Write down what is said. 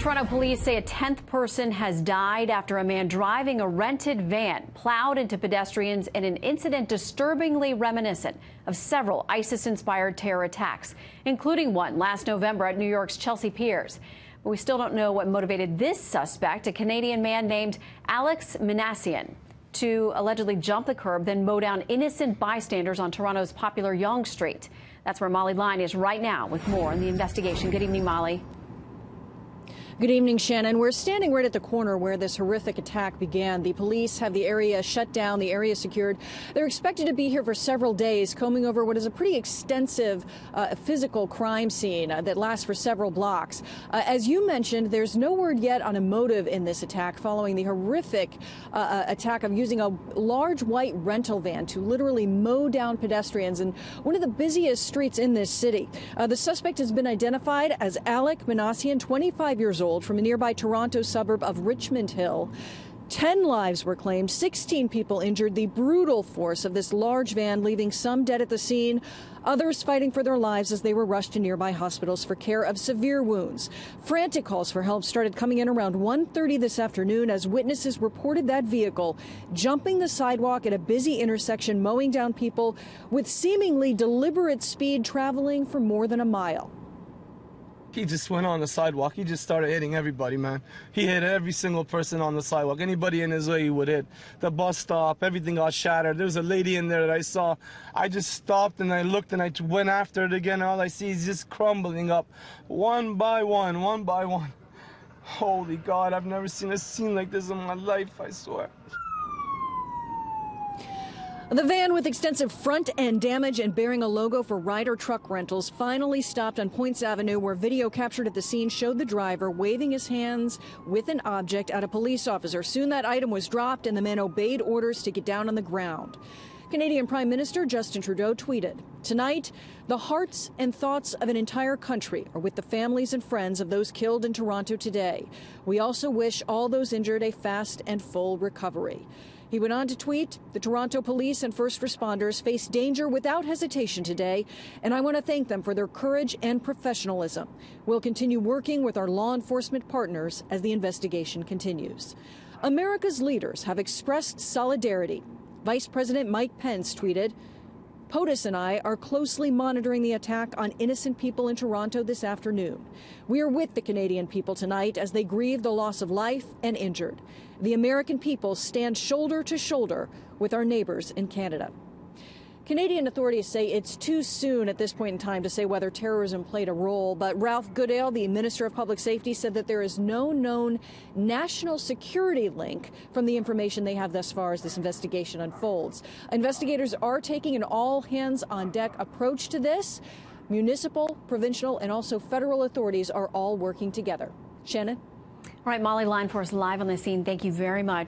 Toronto police say a 10th person has died after a man driving a rented van plowed into pedestrians in an incident disturbingly reminiscent of several ISIS-inspired terror attacks, including one last November at New York's Chelsea Piers. But we still don't know what motivated this suspect, a Canadian man named Alek Minassian, to allegedly jump the curb, then mow down innocent bystanders on Toronto's popular Yonge Street. That's where Molly Line is right now with more on the investigation. Good evening, Molly. Good evening, Shannon. We're standing right at the corner where this horrific attack began. The police have the area shut down, the area secured. They're expected to be here for several days, combing over what is a pretty extensive physical crime scene that lasts for several blocks. As you mentioned, there's no word yet on a motive in this attack following the horrific attack of using a large white rental van to literally mow down pedestrians in one of the busiest streets in this city. The suspect has been identified as Alek Minassian, 25 years old, from a nearby Toronto suburb of Richmond Hill. 10 lives were claimed, 16 people injured. The brutal force of this large van leaving some dead at the scene, others fighting for their lives as they were rushed to nearby hospitals for care of severe wounds. Frantic calls for help started coming in around 1:30 this afternoon as witnesses reported that vehicle jumping the sidewalk at a busy intersection, mowing down people with seemingly deliberate speed, traveling for more than a mile. He just went on the sidewalk. He just started hitting everybody, man. He hit every single person on the sidewalk. Anybody in his way he would hit. The bus stop, everything got shattered. There was a lady in there that I saw. I just stopped and I looked and I went after it again. All I see is just crumbling up one by one, one by one. Holy God, I've never seen a scene like this in my life, I swear. The van, with extensive front end damage and bearing a logo for Ryder Truck Rentals, finally stopped on Points Avenue, where video captured at the scene showed the driver waving his hands with an object at a police officer. Soon that item was dropped and the man obeyed orders to get down on the ground. Canadian Prime Minister Justin Trudeau tweeted, "Tonight, the hearts and thoughts of an entire country are with the families and friends of those killed in Toronto today. We also wish all those injured a fast and full recovery." He went on to tweet, "The Toronto police and first responders face danger without hesitation today, and I want to thank them for their courage and professionalism. We'll continue working with our law enforcement partners as the investigation continues." America's leaders have expressed solidarity. Vice President Mike Pence tweeted, "POTUS and I are closely monitoring the attack on innocent people in Toronto this afternoon. We are with the Canadian people tonight as they grieve the loss of life and injured. The American people stand shoulder to shoulder with our neighbors in Canada." Canadian authorities say it's too soon at this point in time to say whether terrorism played a role, but Ralph Goodale, the Minister of Public Safety, said that there is no known national security link from the information they have thus far as this investigation unfolds. Investigators are taking an all-hands-on-deck approach to this. Municipal, provincial, and also federal authorities are all working together. Shannon? All right, Molly Line for us live on the scene. Thank you very much.